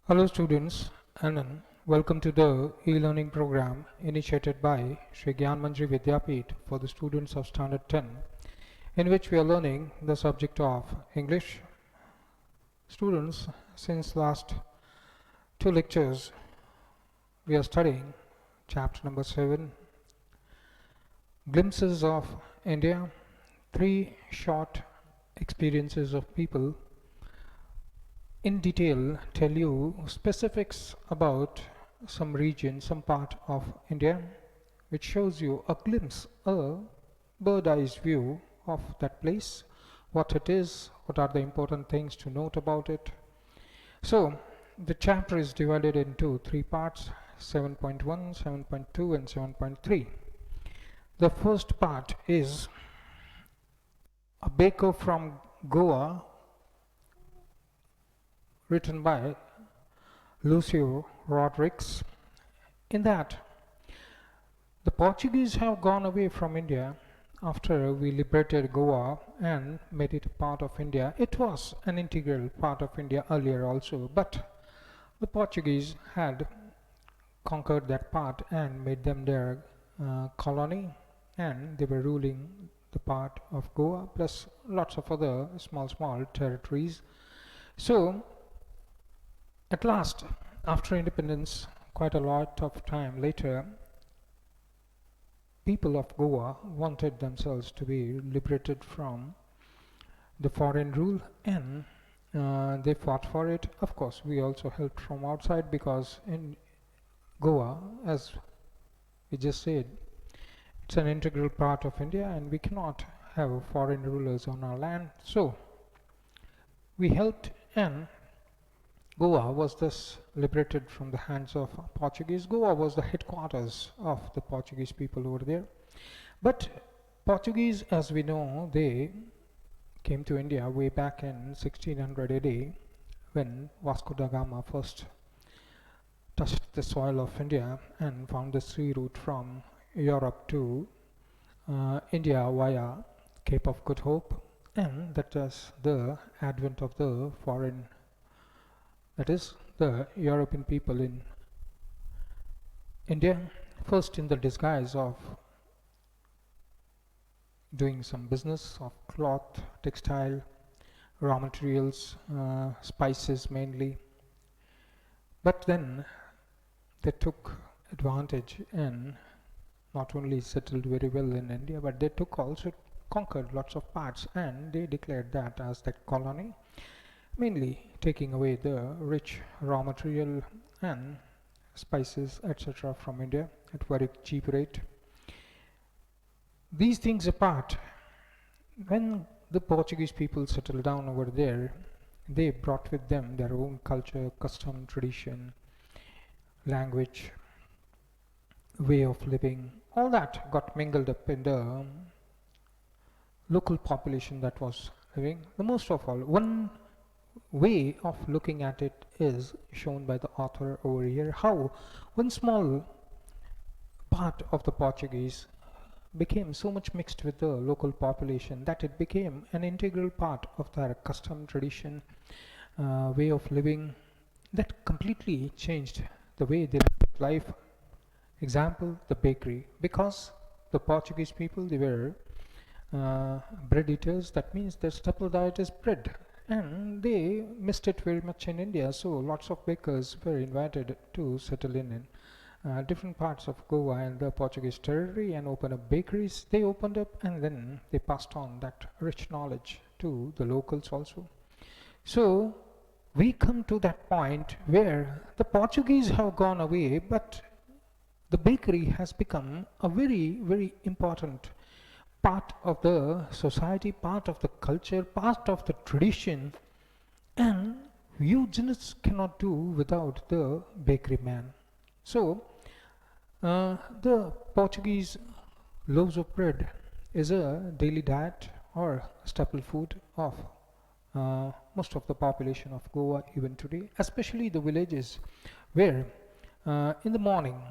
Hello students and welcome to the e-learning program initiated by Shri Gyanmanjari Vidyapeeth for the students of Standard 10, in which we are learning the subject of English. Students, since last two lectures we are studying chapter number 7, Glimpses of India, 3 short experiences of people. In detail tell you specifics about some region, some part of India, which shows you a glimpse, a bird-eyes view of that place, what it is, what are the important things to note about it. So the chapter is divided into 3 parts, 7.1, 7.2 and 7.3. The first part is a baker from Goa, written by Lucio Rodrigues. In that, the Portuguese have gone away from India after we liberated Goa and made it a part of India. It was an integral part of India earlier also, but the Portuguese had conquered that part and made them their colony, and they were ruling the part of Goa plus lots of other small territories. So at last, after independence, quite a lot of time later, people of Goa wanted themselves to be liberated from the foreign rule, and they fought for it. Of course, we also helped from outside, because in Goa, as we just said, it's an integral part of India and we cannot have foreign rulers on our land. So we helped, and Goa was thus liberated from the hands of Portuguese. Goa was the headquarters of the Portuguese people over there. But Portuguese, as we know, they came to India way back in 1600 AD, when Vasco da Gama first touched the soil of India and found the sea route from Europe to India via Cape of Good Hope, and that was the advent of the foreign, that is the European people in India, first in the disguise of doing some business of cloth, textile, raw materials, spices mainly. But then they took advantage and not only settled very well in India, but they took also conquered lots of parts, and they declared that as that colony, mainly taking away the rich raw material and spices etc. from India at very cheap rate. These things apart, when the Portuguese people settled down over there, they brought with them their own culture, custom, tradition, language, way of living. All that got mingled up in the local population that was living. The most of all, one way of looking at it is shown by the author over here, how one small part of the Portuguese became so much mixed with the local population that it became an integral part of their custom, tradition, way of living, that completely changed the way they lived life. Example, the bakery, because the Portuguese people, they were bread eaters. That means their staple diet is bread, and they missed it very much in India, so lots of bakers were invited to settle in different parts of Goa and the Portuguese territory and open up bakeries. They opened up and then they passed on that rich knowledge to the locals also. So we come to that point where the Portuguese have gone away, but the bakery has become a very important part of the society, part of the culture, part of the tradition, and Eugenics cannot do without the bakery man. So the Portuguese loaves of bread is a daily diet or staple food of most of the population of Goa even today, especially the villages where in the morning,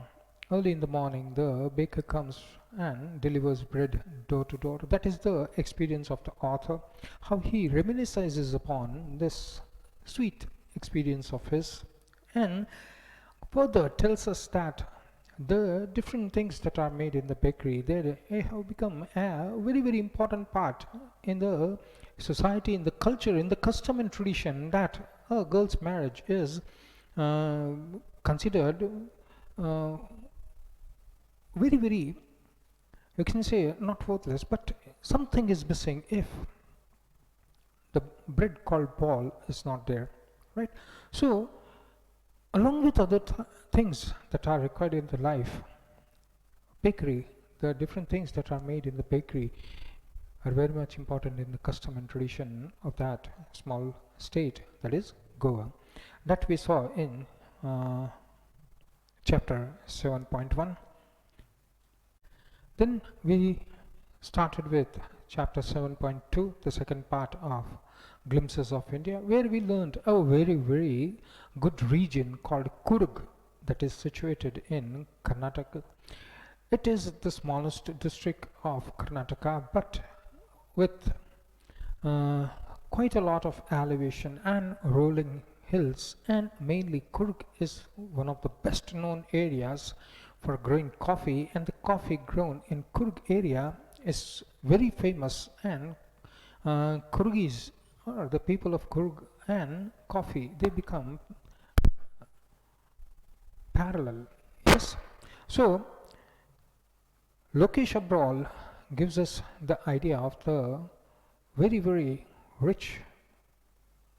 early in the morning, the baker comes and delivers bread door to door. That is the experience of the author, how he reminisces upon this sweet experience of his, and further tells us that the different things that are made in the bakery, they have become a very very important part in the society, in the culture, in the custom and tradition, that a girl's marriage is uh, considered uh, very very, you can say, not worthless, but something is missing if the bread called ball is not there, right? So along with other things that are required in the life, bakery, the different things that are made in the bakery are very much important in the custom and tradition of that small state, that is Goa, that we saw in uh, chapter 7.1. Then we started with chapter 7.2, the second part of Glimpses of India, where we learned a very very good region called Kurg, that is situated in Karnataka. It is the smallest district of Karnataka, but with uh, quite a lot of elevation and rolling hills, and mainly Kurg is one of the best known areas for growing coffee, and the coffee grown in Kurg area is very famous, and Kurgis, or the people of Kurg and coffee, they become parallel. Yes. So Lokesh Abral gives us the idea of the very very rich,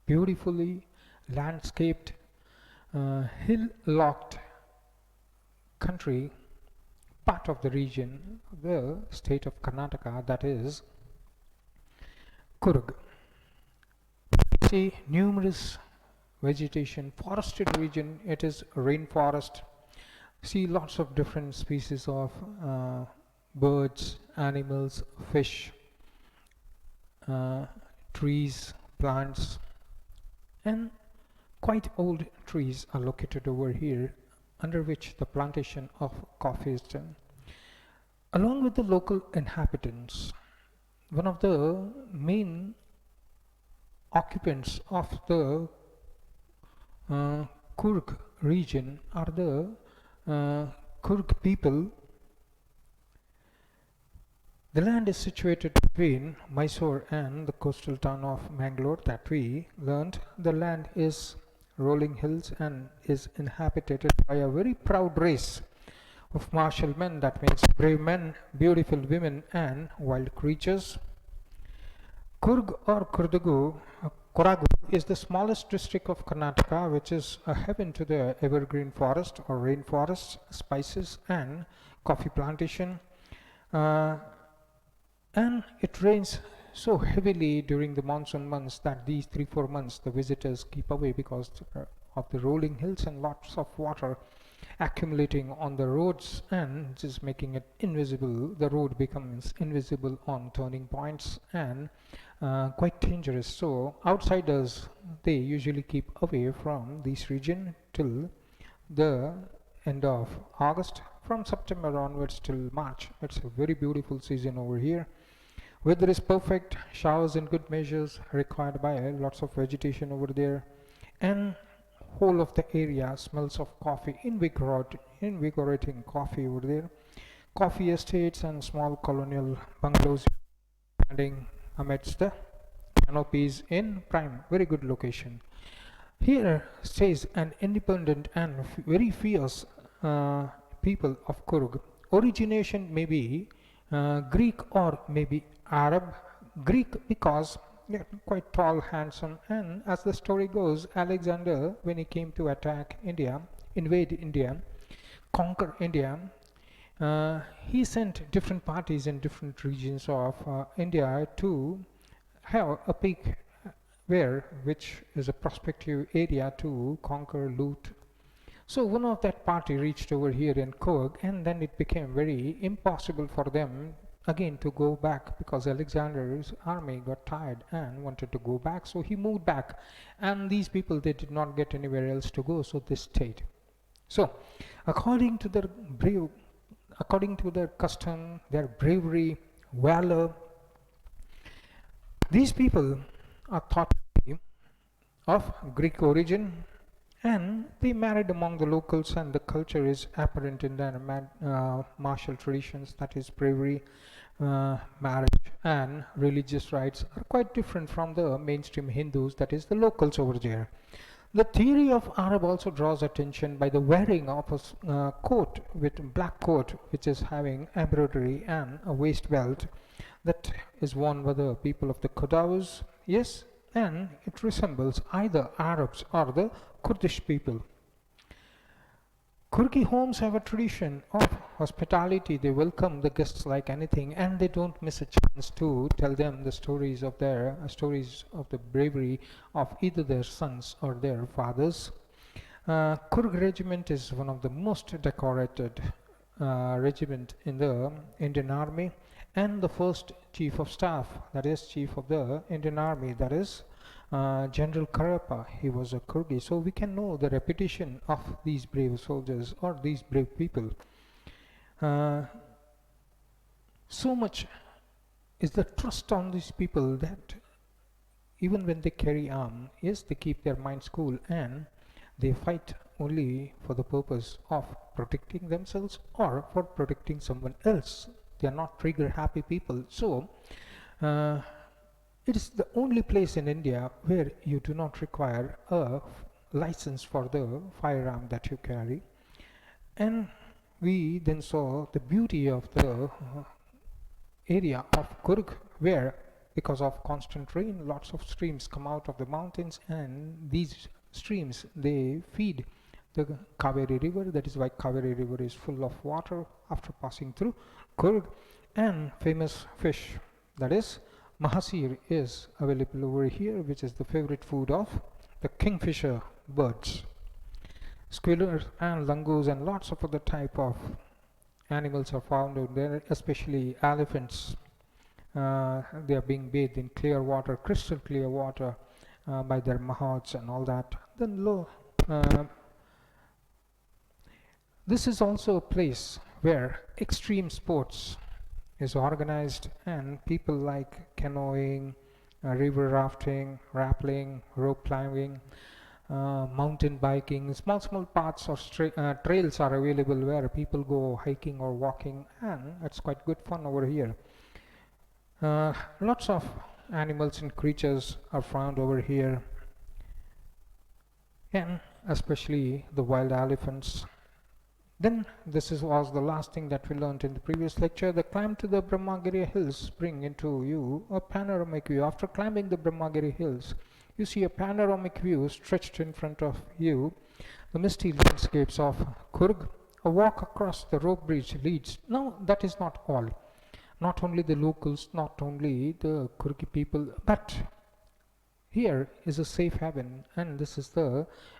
beautifully landscaped, hill locked country, part of the region, the state of Karnataka, that is Kurg. See numerous vegetation, forested region, it is rainforest. See lots of different species of birds, animals, fish, uh, trees, plants, and quite old trees are located over here, under which the plantation of coffee is done. Along with the local inhabitants, one of the main occupants of the Kurg region are the Kurg people. The land is situated between Mysore and the coastal town of Mangalore, that we learned. The land is rolling hills and is inhabited by a very proud race of martial men, that means brave men, beautiful women, and wild creatures. Kurg or Koragu is the smallest district of Karnataka, which is a heaven to the evergreen forest or rainforest, spices, and coffee plantation. Uh, and it rains so heavily during the monsoon months that these 3-4 months the visitors keep away because of the rolling hills and lots of water accumulating on the roads and just making it invisible. The road becomes invisible on turning points and quite dangerous. So outsiders, they usually keep away from this region till the end of August. From September onwards till March, it's a very beautiful season over here. Weather is perfect, showers in good measures required by lots of vegetation over there, and whole of the area smells of coffee, invigorating coffee over there. Coffee estates and small colonial bungalows standing amidst the canopies in prime, very good location. Here stays an independent and very fierce people of Kurg. Origination may be Greek or maybe Arab. Greek because they are quite tall, handsome, and as the story goes, Alexander, when he came to attack India, invade India, conquer India, he sent different parties in different regions of India to have a peak where, which is a prospective area to conquer, loot. So one of that party reached over here in Kurg, and then it became very impossible for them again to go back because Alexander's army got tired and wanted to go back. So he moved back, and these people, they did not get anywhere else to go, so they stayed. So according to their custom, their bravery, valor, these people are thought to be of Greek origin, and they married among the locals, and the culture is apparent in their martial traditions, that is bravery, marriage and religious rites are quite different from the mainstream Hindus, that is the locals over there. The theory of Arab also draws attention by the wearing of a coat with black coat which is having embroidery and a waist belt that is worn by the people of the Qadaws, yes, and it resembles either Arabs or the Kurdish people. Kurgi homes have a tradition of hospitality. They welcome the guests like anything, and they don't miss a chance to tell them the stories of the bravery of either their sons or their fathers. Kurg regiment is one of the most decorated regiment in the Indian Army, and the first chief of staff, that is chief of the Indian Army, that is General Karappa, he was a Kurgi. So we can know the reputation of these brave soldiers or these brave people. So much is the trust on these people that even when they carry arm, yes, they keep their minds cool and they fight only for the purpose of protecting themselves or for protecting someone else. They are not trigger happy people. So it is the only place in India where you do not require a license for the firearm that you carry. And we then saw the beauty of the area of Kurg, where because of constant rain, lots of streams come out of the mountains, and these streams, they feed the Kaveri river. That is why Kaveri river is full of water after passing through Kurg. And famous fish, that is Mahasir, is available over here, which is the favorite food of the kingfisher birds. Squirrels and langurs and lots of other type of animals are found out there, especially elephants. They are being bathed in clear water, crystal clear water, by their mahouts and all that. Then this is also a place where extreme sports is organized, and people like canoeing, river rafting, rappelling, rope climbing, mountain biking, small paths or trails are available where people go hiking or walking, and it's quite good fun over here. Lots of animals and creatures are found over here, and especially the wild elephants. Then was the last thing that we learned in the previous lecture. The climb to the Brahmagiri hills bring into you a panoramic view. After climbing the Brahmagiri hills, you see a panoramic view stretched in front of you, the misty landscapes of Kurg. A walk across the rope bridge leads. Now that is not all. Not only the locals, not only the Kurgi people, but here is a safe haven, and this is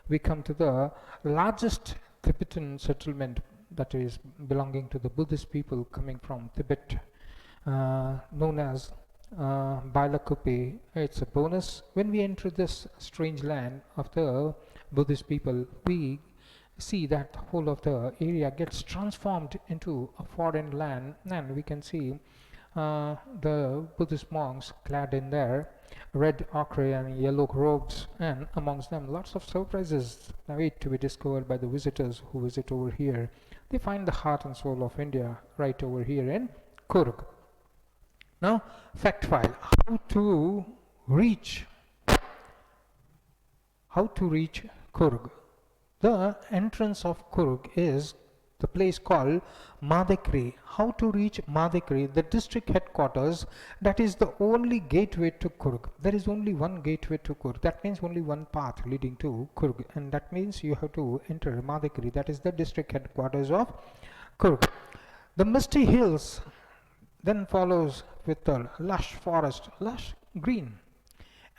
we come to the largest Tibetan settlement that is belonging to the Buddhist people coming from Tibet, known as Bailakuppe. It's a bonus. When we enter this strange land of the Buddhist people, we see that the whole of the area gets transformed into a foreign land, and we can see the Buddhist monks clad in their red ochre and yellow robes, and amongst them lots of surprises await to be discovered by the visitors who visit over here. They find the heart and soul of India right over here in Kurg. Now, fact file: how to reach Kurg. The entrance of Kurg is the place called Madikri. How to reach Madikri, the district headquarters? That is the only gateway to Kurg. There is only one gateway to Kurg. That means only one path leading to Kurg, and that means you have to enter Madikri. That is the district headquarters of Kurg. The misty hills then follows with the lush forest, lush green,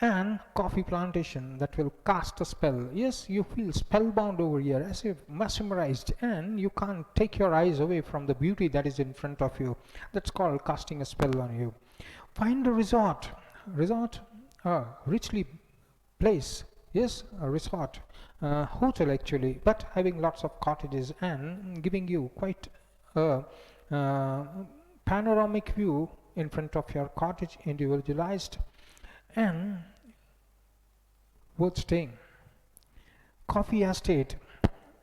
and coffee plantation that will cast a spell. Yes, you feel spellbound over here, as if mesmerized, and you can't take your eyes away from the beauty that is in front of you. That's called casting a spell on you. Find a resort, richly place, yes, a resort, hotel actually, but having lots of cottages and giving you quite a panoramic view in front of your cottage, individualized and worth staying. coffee estate,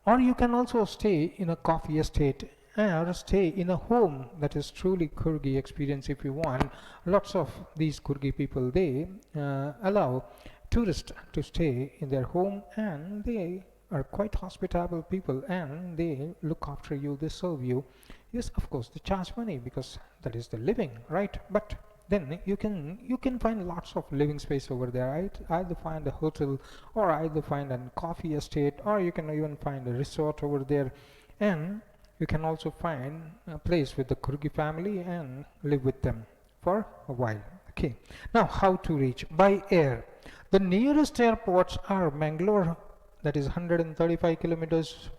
or you can also stay in a coffee estate or stay in a home that is truly Kurgi experience if you want. Lots of these Kurgi people, they allow tourists to stay in their home, and they are quite hospitable people, and they look after you, they serve you. Yes, of course they charge money because that is the living, right? But then you can find lots of living space over there, right? Either find a hotel, or either find a coffee estate, or you can even find a resort over there, and you can also find a place with the Kurgi family and live with them for a while. Okay, now how to reach? By air. The nearest airports are Mangalore, that is 135 kilometers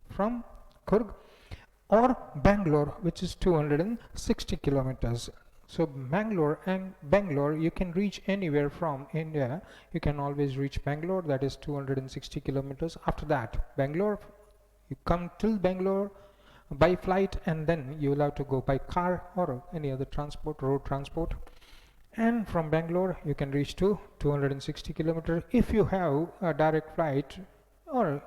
from Kurg, or Bangalore, which is 260 kilometers. So Bangalore, you can reach anywhere from India. You can always reach Bangalore, that is 260 kilometers. After that, Bangalore, you come till Bangalore by flight, and then you will have to go by car or any other transport, road transport. And from Bangalore, you can reach to 260 kilometers. If you have a direct flight, or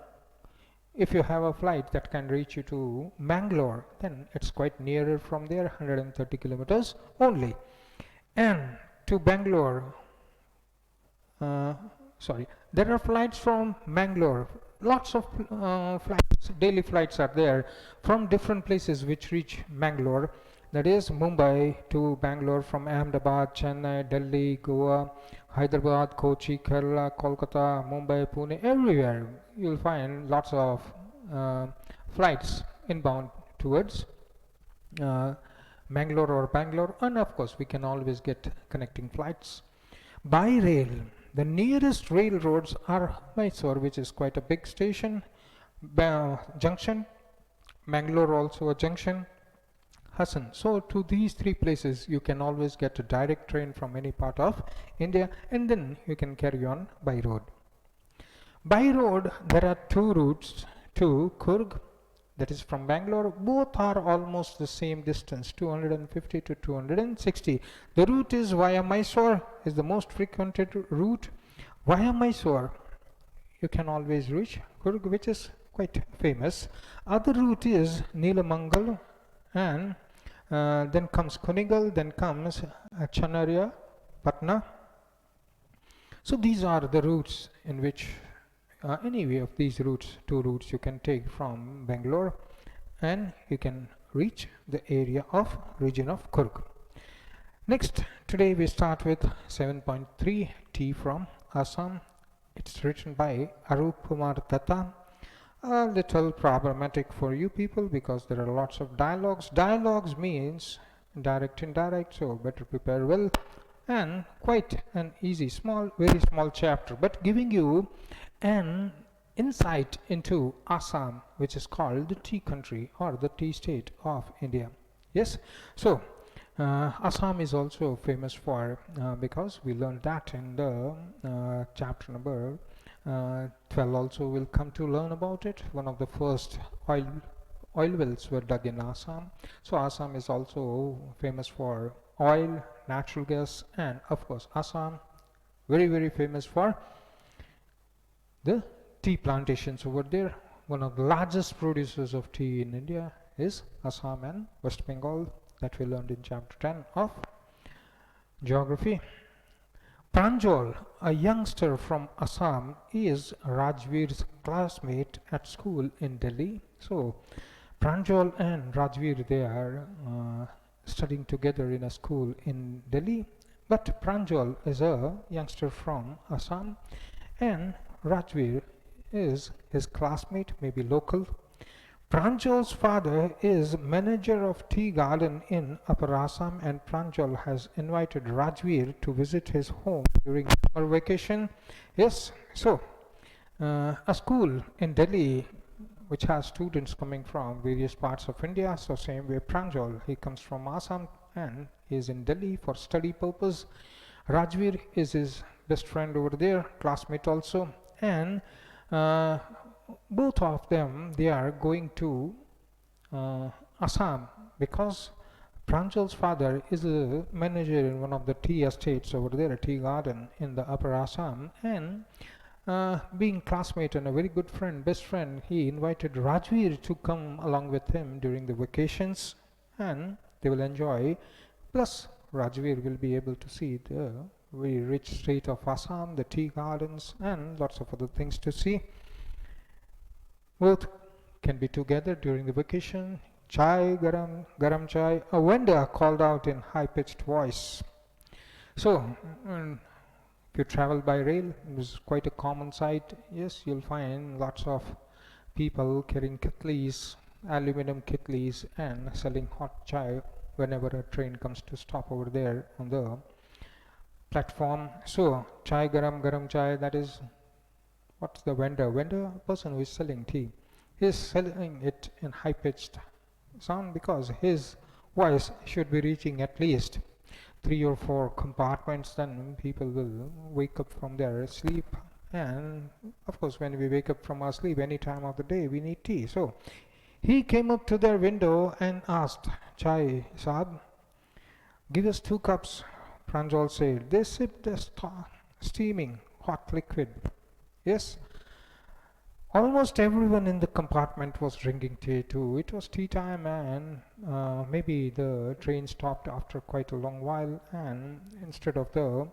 if you have a flight that can reach you to Mangalore, then it's quite nearer from there, 130 kilometers only. And to Bangalore, there are flights from Mangalore. Lots of flights, daily flights are there from different places which reach Mangalore. That is Mumbai to Bangalore, from Ahmedabad, Chennai, Delhi, Goa, Hyderabad, Kochi, Kerala, Kolkata, Mumbai, Pune, everywhere you'll find lots of flights inbound towards Mangalore or Bangalore, and of course we can always get connecting flights. By rail, the nearest railroads are Mysore, which is quite a big station, junction, Mangalore also a junction, Hassan. So to these three places you can always get a direct train from any part of India, and then you can carry on by road. By road there are two routes to Kurg, that is from Bangalore. Both are almost the same distance, 250 to 260. The route is via Mysore, is the most frequented route. Via Mysore you can always reach Kurg, which is quite famous. Other route is Neelamangal, and then comes Kunigal, then comes Chanaria, Patna. So these are the routes in which any way of these routes, two routes you can take from Bangalore, and you can reach the area of region of Kurg. Next, today we start with 7.3 Tea from Assam. It's written by Arup Kumar Datta. A little problematic for you people because there are lots of dialogues. Dialogues means direct, indirect, so better prepare well. And quite an easy, small, very small chapter, but giving you an insight into Assam, which is called the tea country or the tea state of India. Yes, so Assam is also famous for, because we learned that in the chapter number 12 also we'll come to learn about it. One of the first oil wells were dug in Assam. So Assam is also famous for oil, natural gas, and of course Assam very, very famous for the tea plantations over there. One of the largest producers of tea in India is Assam and West Bengal, that we learned in chapter 10 of geography. Pranjal, a youngster from Assam, is Rajveer's classmate at school in Delhi. So Pranjal and Rajveer, they are studying together in a school in Delhi, but Pranjal is a youngster from Assam and Rajveer is his classmate, maybe local. Pranjal's father is manager of tea garden in Upper Assam, and Pranjal has invited Rajveer to visit his home during summer vacation. Yes, so a school in Delhi which has students coming from various parts of India. So same way Pranjal, he comes from Assam and he is in Delhi for study purpose. Rajveer is his best friend over there, classmate also, and both of them, they are going to Assam because Pranjal's father is a manager in one of the tea estates over there, a tea garden in the Upper Assam, and Being classmate and a very good friend, best friend, he invited Rajveer to come along with him during the vacations, and they will enjoy. Plus, Rajveer will be able to see the very rich state of Assam, the tea gardens, and lots of other things to see. Both can be together during the vacation. Chai, Garam Chai. A vendor called out in high-pitched voice. So, if you travel by rail, it is quite a common sight. Yes, you'll find lots of people carrying kitlis, aluminum kitlis, and selling hot chai whenever a train comes to stop over there on the platform. So, chai, garam chai, that is what's the vendor? Vendor, a person who is selling tea. He is selling it in high-pitched sound because his voice should be reaching at least 3 or 4 compartments. Then people will wake up from their sleep, and of course when we wake up from our sleep any time of the day we need tea. So he came up to their window and asked, Chai Saab, give us 2 cups. Pranjal said. They sipped the steaming hot liquid. Yes, almost everyone in the compartment was drinking tea too. It was tea time, and maybe the train stopped after quite a long while, and instead of the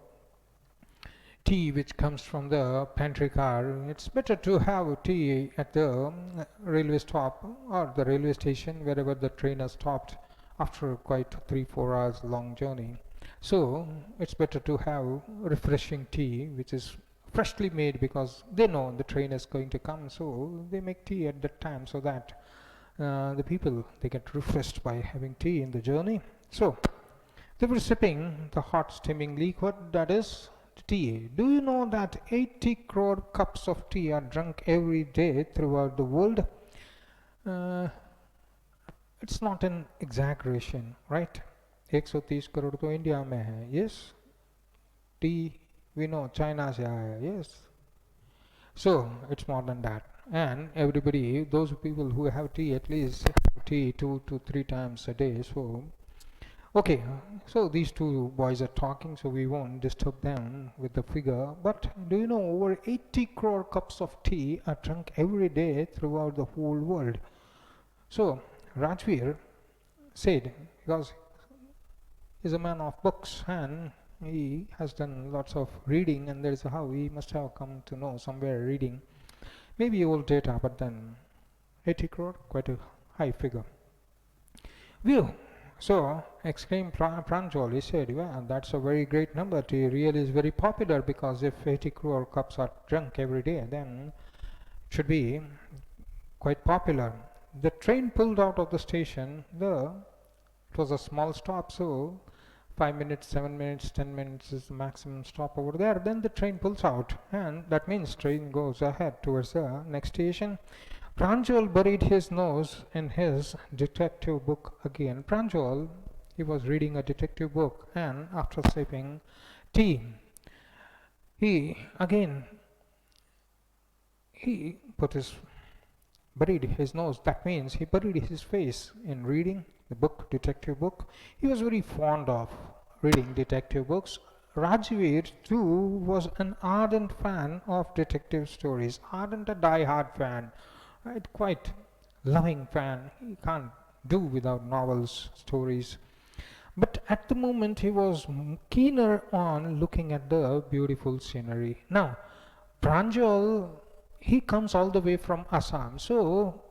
tea which comes from the pantry car, it's better to have tea at the railway stop or the railway station, wherever the train has stopped after quite 3-4 hours long journey. So it's better to have refreshing tea which is freshly made, because they know the train is going to come, so they make tea at that time so that the people, they get refreshed by having tea in the journey. So they were sipping the hot steaming liquid, that is tea. Do you know that 80 crore cups of tea are drunk every day throughout the world? It's not an exaggeration, right? 130 crore to India mein hai. Yes, tea we know China se aaya, yes. So it's more than that. And everybody, those people who have tea, at least have tea 2 to 3 times a day. So okay, so these 2 boys are talking, so we won't disturb them with the figure. But do you know over 80 crore cups of tea are drunk every day throughout the whole world? So Rajveer said, because he's a man of books and he has done lots of reading, and there is how he must have come to know somewhere reading. Maybe old data, but then 80 crore, quite a high figure. View. So exclaimed Pranjal. He said, well, that's a very great number. Tea really is very popular, because if 80 crore cups are drunk every day, then it should be quite popular. The train pulled out of the station. It was a small stop, so 5 minutes, 7 minutes, 10 minutes is the maximum stop over there. Then the train pulls out, and that means train goes ahead towards the next station. Pranjal buried his nose in his detective book again. Pranjal, he was reading a detective book, and after sipping tea, he buried his nose. That means he buried his face in reading the book, detective book. He was very fond of reading detective books. Rajveer too was an ardent fan of detective stories, ardent, a die-hard fan, right? Quite loving fan. He can't do without novels, stories. But at the moment he was keener on looking at the beautiful scenery. Now, Pranjal, he comes all the way from Assam, so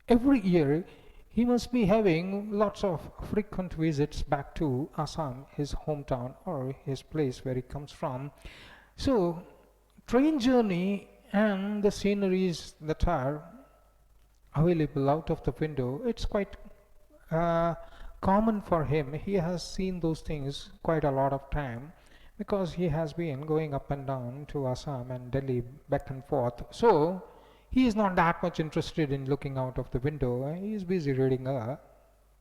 every year he must be having lots of frequent visits back to Assam, his hometown or his place where he comes from. So train journey and the sceneries that are available out of the window, it's quite common for him. He has seen those things quite a lot of time, because he has been going up and down to Assam and Delhi back and forth. So he is not that much interested in looking out of the window. He is busy reading a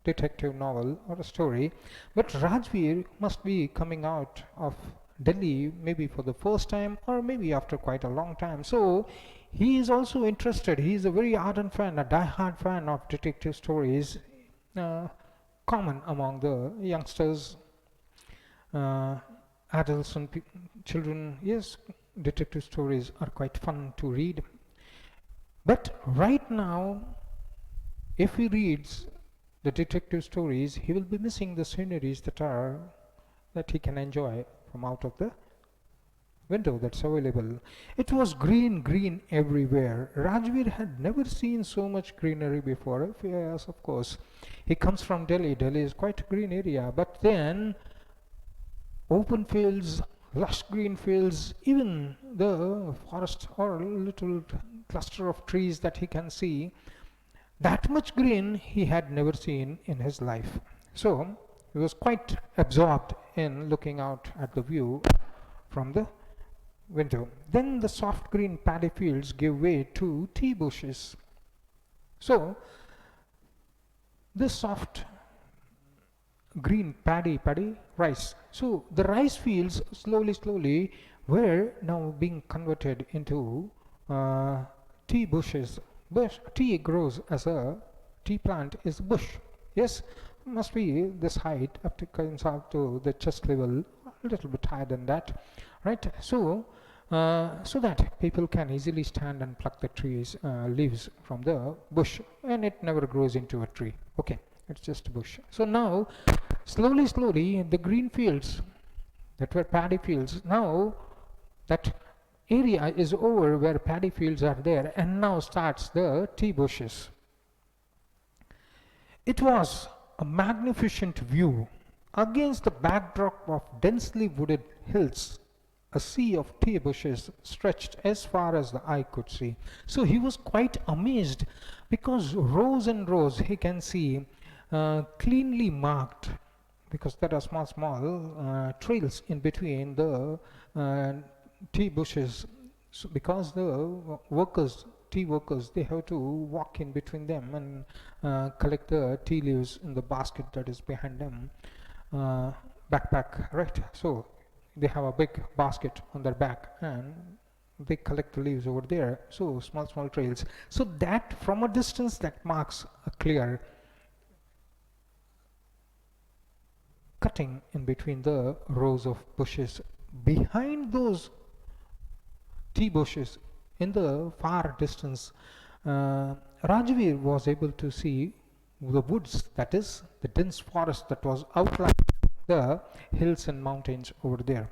detective novel or a story. But Rajveer must be coming out of Delhi maybe for the first time, or maybe after quite a long time. So he is also interested. He is a very ardent fan, a die-hard fan of detective stories, common among the youngsters, adults and children. Yes, detective stories are quite fun to read. But right now, if he reads the detective stories, he will be missing the sceneries that he can enjoy from out of the window that's available. It was green, green everywhere. Rajveer had never seen so much greenery before. Yes, of course. He comes from Delhi. Delhi is quite a green area. But then, open fields, lush green fields, even the forest or little cluster of trees that he can see, that much green he had never seen in his life. So he was quite absorbed in looking out at the view from the window. Then the soft green paddy fields gave way to tea bushes. So the soft green paddy rice. So the rice fields slowly were now being converted into tea bushes. Tea grows as a tea plant is bush. Yes, must be this height up to comes out to the chest level, a little bit higher than that, right? So so that people can easily stand and pluck the trees leaves from the bush, and it never grows into a tree. Okay, it's just a bush. So now slowly the green fields that were paddy fields, now that area is over where paddy fields are there, and now starts the tea bushes. It was a magnificent view against the backdrop of densely wooded hills. A sea of tea bushes stretched as far as the eye could see. So he was quite amazed, because rows and rows he can see cleanly marked, because there are small trails in between the tea bushes. So because the tea workers, they have to walk in between them and collect the tea leaves in the basket that is behind them, backpack, right? So they have a big basket on their back, and they collect the leaves over there. So small trails. So that from a distance, that marks a clear cutting in between the rows of bushes. Behind those tea bushes, in the far distance, Rajveer was able to see the woods, that is the dense forest that was outlining the hills and mountains over there.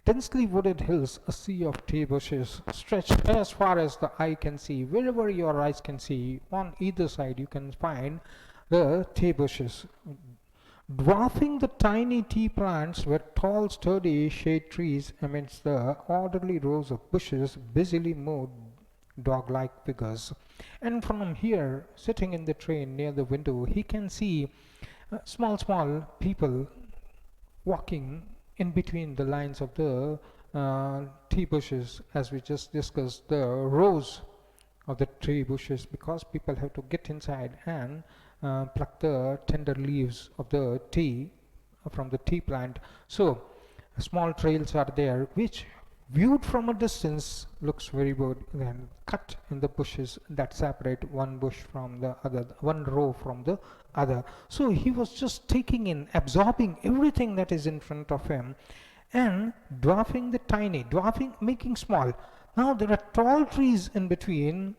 Densely wooded hills, a sea of tea bushes stretched as far as the eye can see. Wherever your eyes can see, on either side you can find the tea bushes. Dwarfing the tiny tea plants were tall, sturdy shade trees. Amidst the orderly rows of bushes busily moved dog-like figures. And from here, sitting in the train near the window, he can see small people walking in between the lines of the tea bushes, as we just discussed, the rows of the tree bushes, because people have to get inside and pluck the tender leaves of the tea from the tea plant. So small trails are there, which viewed from a distance looks very good, and cut in the bushes that separate one bush from the other, one row from the other. So he was just taking in, absorbing everything that is in front of him, and dwarfing the tiny, making small. Now there are tall trees in between.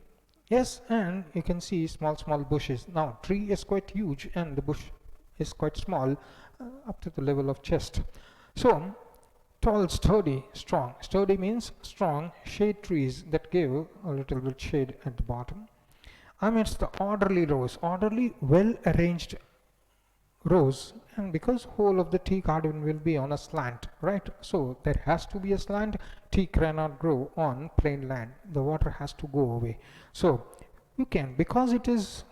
Yes, and you can see small bushes. Now tree is quite huge and the bush is quite small, up to the level of chest. So tall, sturdy, strong. Sturdy means strong shade trees that give a little bit shade at the bottom. Amidst the orderly rows, orderly, well arranged rows, and because whole of the tea garden will be on a slant, right? So there has to be a slant. Tea cannot grow on plain land. The water has to go away. So you can, because it is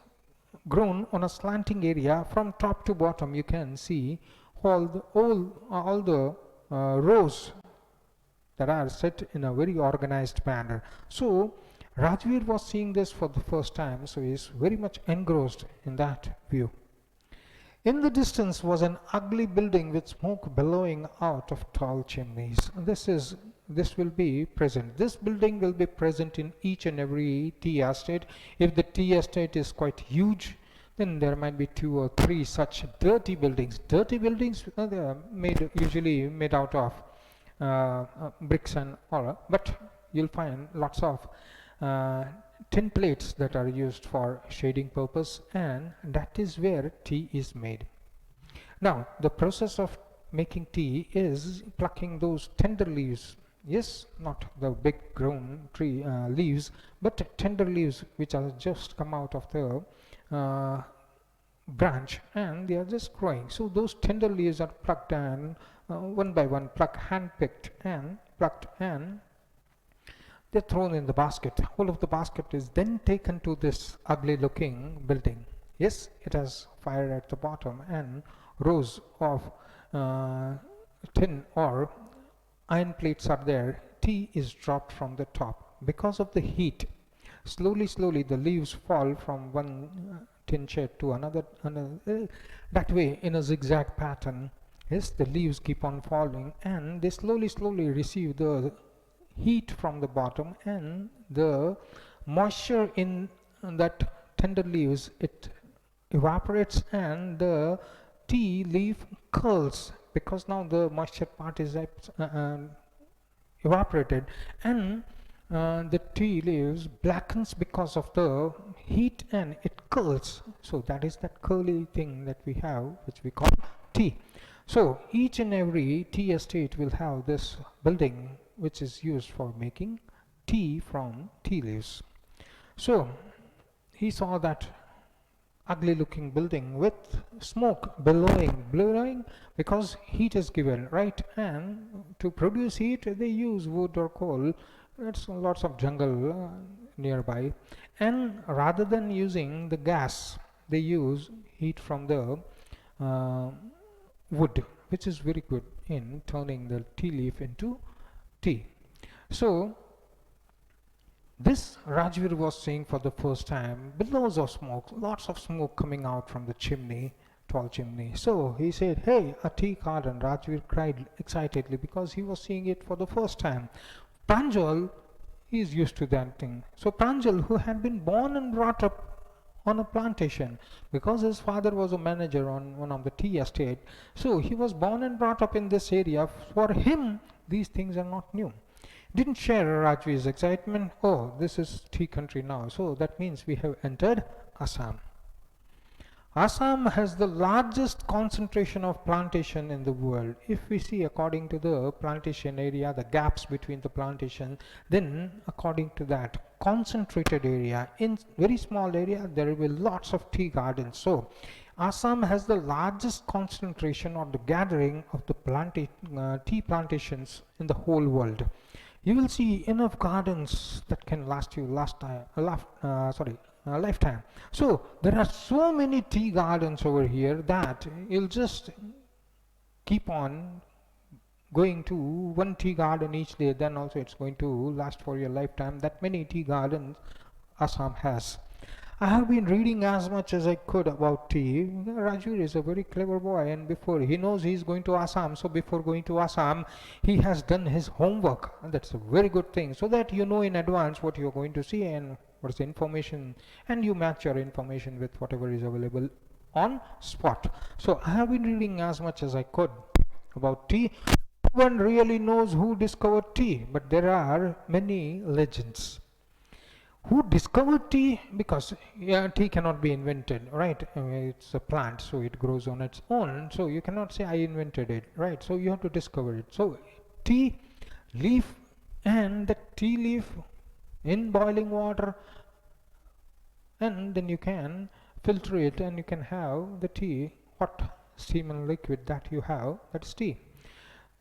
grown on a slanting area from top to bottom, you can see all the rows that are set in a very organized manner. So Rajveer was seeing this for the first time, so he is very much engrossed in that view. In the distance was an ugly building with smoke billowing out of tall chimneys. This will be present. This building will be present in each and every tea estate. If the tea estate is quite huge, then there might be 2 or 3 such dirty buildings. Dirty buildings, they are usually made out of bricks and all, but you'll find lots of uh, tin plates that are used for shading purpose, and that is where tea is made. Now, the process of making tea is plucking those tender leaves. Yes, not the big grown tree leaves, but tender leaves which are just come out of the branch and they are just growing. So those tender leaves are plucked and one by one plucked, hand picked and plucked, and they're thrown in the basket. All of the basket is then taken to this ugly looking building. Yes, it has fire at the bottom and rows of uh, tin or iron plates are there. Tea is dropped from the top. Because of the heat, slowly the leaves fall from one tin shed to another, that way in a zigzag pattern. Yes, the leaves keep on falling and they slowly receive the heat from the bottom, and the moisture in that tender leaves, it evaporates and the tea leaf curls, because now the moisture part is evaporated, and the tea leaves blackens because of the heat and it curls. So that is that curly thing that we have, which we call tea. So each and every tea estate will have this building which is used for making tea from tea leaves. So he saw that ugly looking building with smoke billowing because heat is given, right? And to produce heat they use wood or coal. It's lots of jungle nearby, and rather than using the gas they use heat from the uh, wood, which is very good in turning the tea leaf into tea. So this Rajvir was seeing for the first time billows of smoke, lots of smoke coming out from the chimney, tall chimney. So he said, "Hey, a tea garden." Rajvir cried excitedly because he was seeing it for the first time. Pranjal is used to that thing. So Pranjal, who had been born and brought up on a plantation, because his father was a manager on one of the tea estate, so he was born and brought up in this area. For him, these things are not new. Didn't share Rajvir's excitement. Oh, this is tea country now, so that means we have entered Assam. Assam has the largest concentration of plantation in the world. If we see according to the plantation area, the gaps between the plantation, then according to that concentrated area, in very small area there will be lots of tea gardens. So Assam has the largest concentration or the gathering of the tea plantations in the whole world. You will see enough gardens that can last you a lifetime. So there are so many tea gardens over here that you'll just keep on going to one tea garden each day, then also it's going to last for your lifetime. That many tea gardens Assam has. I have been reading as much as I could about tea. Rajvir is a very clever boy, and before he knows he is going to Assam, so before going to Assam, he has done his homework. And that's a very good thing, so that you know in advance what you are going to see and what's the information, and you match your information with whatever is available on spot. So I have been reading as much as I could about tea. No one really knows who discovered tea, but there are many legends. Who discovered tea? Because tea cannot be invented, right? It's a plant, so it grows on its own, so you cannot say I invented it, right? So you have to discover it. So tea leaf, and the tea leaf in boiling water, and then you can filter it and you can have the tea, hot steam and liquid that you have, that's tea,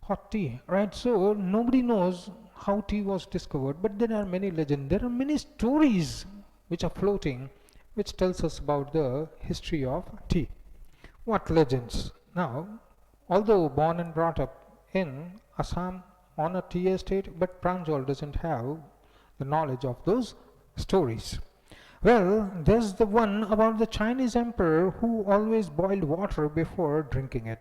hot tea, right? So nobody knows how tea was discovered, but there are many legends, there are many stories which are floating, which tells us about the history of tea. What legends? Now, although born and brought up in Assam on a tea estate, but Pranjal doesn't have the knowledge of those stories. Well, there's the one about the Chinese emperor who always boiled water before drinking it.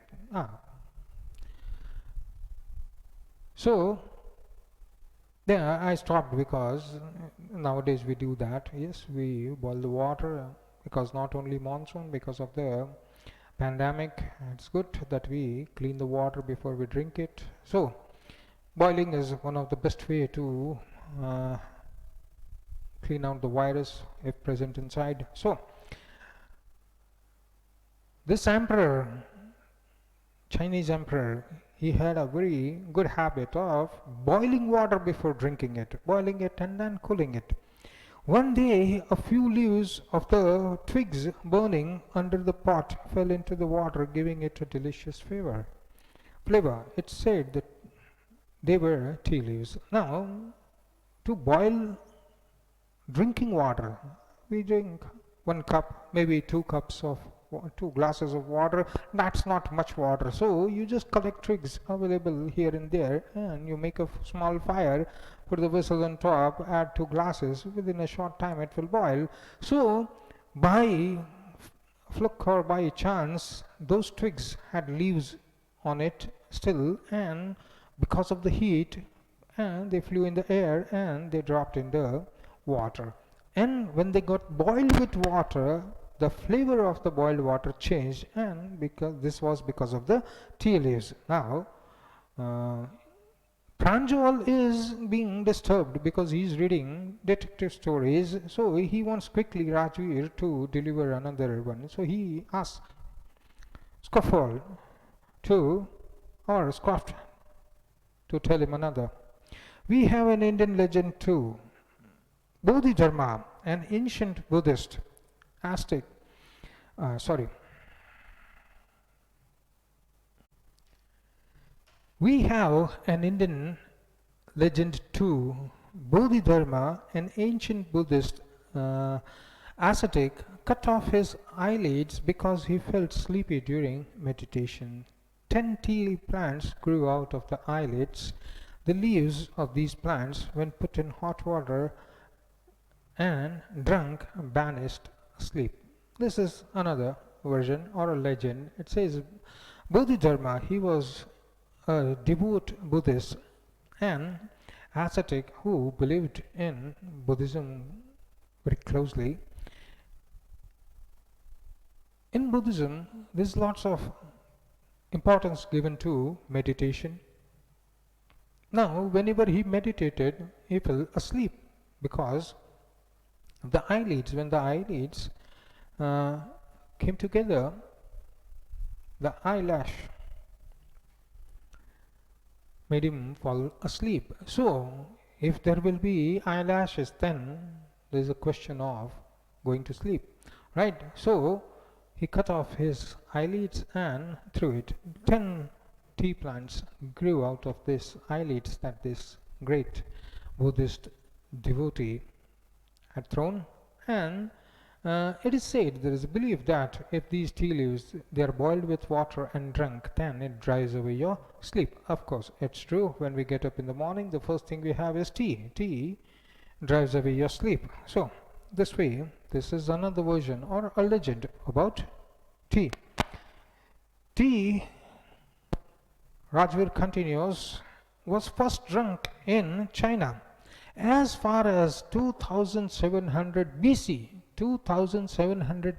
So then I stopped, because nowadays we do that. Yes, we boil the water because not only monsoon, because of the pandemic, it's good that we clean the water before we drink it. So Boiling is one of the best way to uh, clean out the virus if present inside. So this emperor, Chinese emperor, he had a very good habit of boiling water before drinking it, boiling it and then cooling it. One day, a few leaves of the twigs burning under the pot fell into the water, giving it a delicious flavor. It said that they were tea leaves. Now, to boil drinking water, we drink 1 cup, maybe 2 cups of 2 glasses of water. That's not much water, so you just collect twigs available here and there, and you make a small fire, put the vessel on top, add 2 glasses. Within a short time it will boil. So by fluke or by chance, those twigs had leaves on it still, and because of the heat, and they flew in the air and they dropped in the water. And when they got boiled with water, the flavor of the boiled water changed, and because this was because of the tea leaves. Now Pranjal is being disturbed because he is reading detective stories, so he wants quickly Rajveer to deliver another one. So he asks Scoffle to, or Scoffed to tell him another. We have an Indian legend too. Bodhidharma, an ancient Buddhist Aztec, we have an Indian legend too. Bodhidharma, an ancient Buddhist ascetic, cut off his eyelids because he felt sleepy during meditation. 10 tea plants grew out of the eyelids. The leaves of these plants, when put in hot water and drunk, banished sleep. This is another version or a legend. It says Bodhidharma, he was a devout Buddhist and ascetic who believed in Buddhism very closely. In Buddhism, there's lots of importance given to meditation. Now, whenever he meditated, he fell asleep because the eyelids, when the eyelids came together, the eyelash made him fall asleep. So, if there will be eyelashes, then there is a question of going to sleep, right? So, he cut off his eyelids and threw it. 10 tea plants grew out of this eyelids that this great Buddhist devotee had thrown, and it is said, there is a belief that if these tea leaves, they are boiled with water and drunk, then it drives away your sleep. Of course, it's true. When we get up in the morning, the first thing we have is tea. Tea drives away your sleep. So this way, this is another version or a legend about tea. Tea, Rajveer continues, was first drunk in China as far as 2700 BC, 2700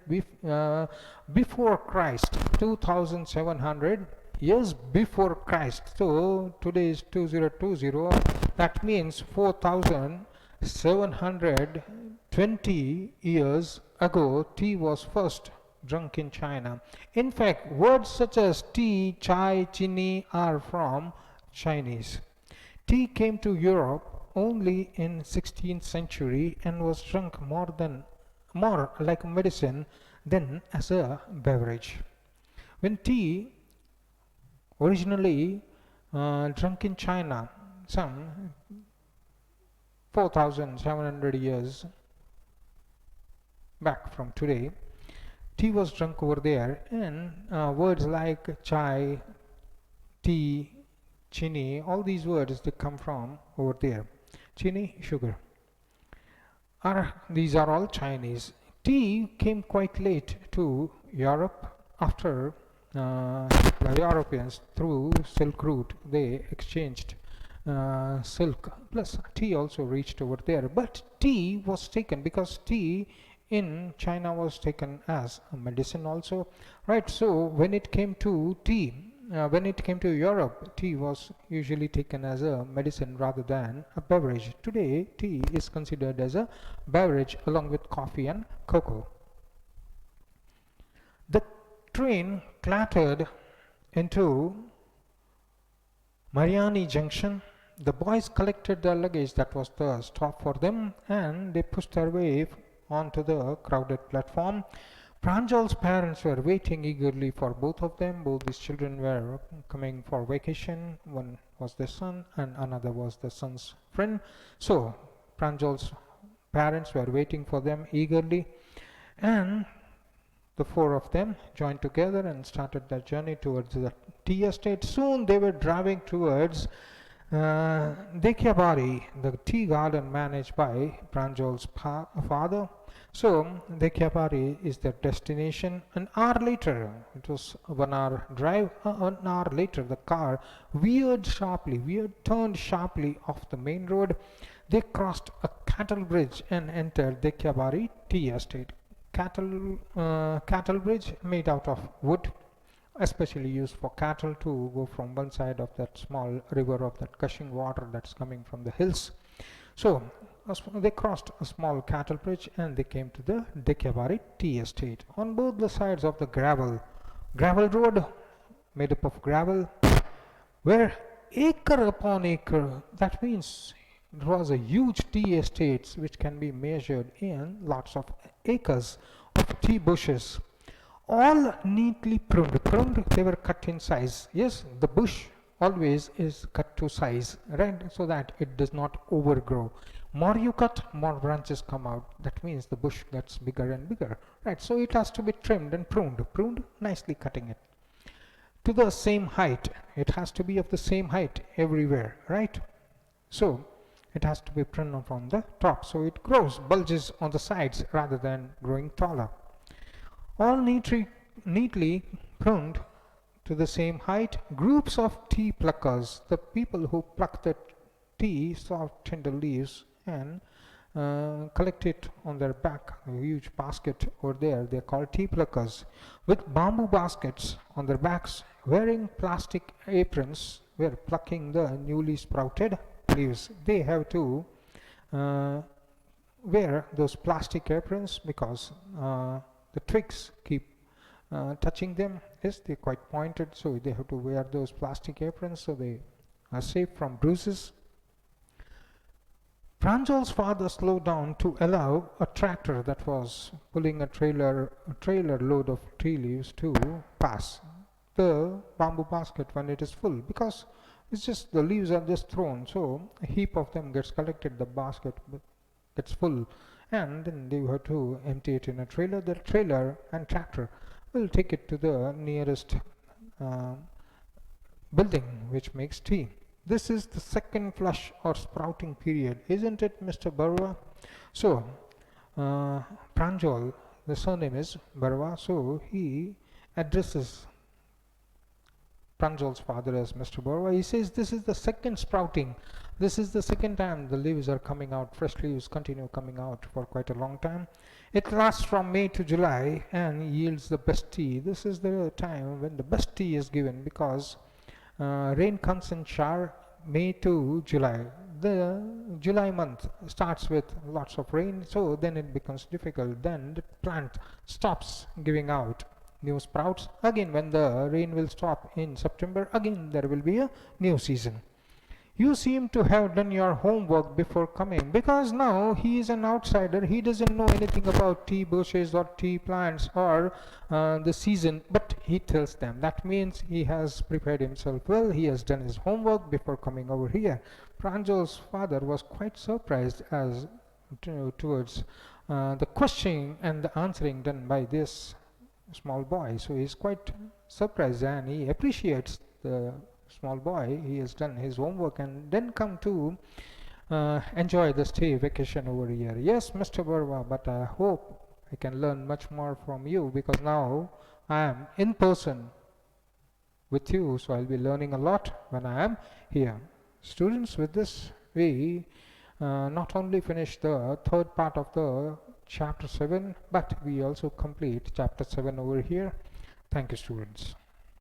before Christ, 2700 years before Christ. So today is 2020, that means 4720 years ago tea was first drunk in China. In fact, words such as tea, chai, chini are from Chinese. Tea came to Europe only in 16th century and was drunk more like medicine than as a beverage. When tea originally drunk in China some 4700 years back from today, tea was drunk over there, and words like chai, tea, chini, all these words, they come from over there. Chini, sugar. These are all Chinese. Tea came quite late to Europe after the Europeans, through Silk Route, they exchanged silk, plus tea also reached over there. But tea was taken, because tea in China was taken as a medicine also, right? So when it came to tea, when it came to Europe, tea was usually taken as a medicine rather than a beverage. Today, tea is considered as a beverage along with coffee and cocoa. The train clattered into Mariani Junction. The boys collected their luggage that was the stop for them, and they pushed their way onto the crowded platform. Pranjal's parents were waiting eagerly for both of them. Both these children were coming for vacation. One was their son and another was the son's friend. So Pranjal's parents were waiting for them eagerly, and the four of them joined together and started their journey towards the tea estate. Soon they were driving towards Dekyabari, the tea garden managed by Pranjal's father. So Dekyabari is their destination. An hour later, it was 1 hour drive, an hour later the car turned sharply off the main road. They crossed a cattle bridge and entered Dekyabari tea estate. Cattle bridge made out of wood, especially used for cattle to go from one side of that small river of that gushing water that's coming from the hills. So they crossed a small cattle bridge and they came to the Dekyabari tea estate. On both the sides of the gravel road made up of gravel were acre upon acre. That means it was a huge tea estate which can be measured in lots of acres of tea bushes, all neatly pruned. They were cut in size. Yes, the bush always is cut to size, right, so that it does not overgrow. More you cut, more branches come out. That means the bush gets bigger and bigger, right? So it has to be trimmed and pruned, nicely cutting it to the same height. It has to be of the same height everywhere, right? So it has to be pruned from the top, so it bulges on the sides rather than growing taller. All neatly pruned to the same height. Groups of tea pluckers, the people who pluck the tea, soft tender leaves, and collect it on their back, a huge basket over there. They are called tea pluckers, with bamboo baskets on their backs, wearing plastic aprons, were plucking the newly sprouted leaves. They have to wear those plastic aprons because the twigs keep touching them. Yes, they're quite pointed, so they have to wear those plastic aprons so they are safe from bruises. Pranjal's father slowed down to allow a tractor that was pulling a trailer load of tree leaves to pass the bamboo basket when it is full, because it's just the leaves are just thrown, so a heap of them gets collected, the basket gets full, and then they have to empty it in a trailer. The trailer and tractor will take it to the nearest building which makes tea. This is the second flush or sprouting period, isn't it, Mr. Barwa? So Pranjal, the surname is Barwa, so he addresses Pranjal's father as Mr. Barwa. He says this is the second sprouting. This is the second time the leaves are coming out. Fresh leaves continue coming out for quite a long time. It lasts from May to July and yields the best tea. This is the time when the best tea is given, because rain comes in shower May to July. The July month starts with lots of rain, so then it becomes difficult. Then the plant stops giving out new sprouts. Again, when the rain will stop in September, again there will be a new season. You seem to have done your homework before coming, because now he is an outsider. He doesn't know anything about tea bushes or tea plants or the season, but he tells them. That means he has prepared himself well. He has done his homework before coming over here. Pranjal's father was quite surprised as towards the questioning and the answering done by this small boy. So he's quite surprised and he appreciates the small boy. He has done his homework and then come to enjoy the stay vacation over here. Yes, Mr. Barwa, but I hope I can learn much more from you, because now I am in person with you, so I'll be learning a lot when I am here. Students, with this we not only finish the third part of the chapter 7, but we also complete chapter 7 over here. Thank you, students.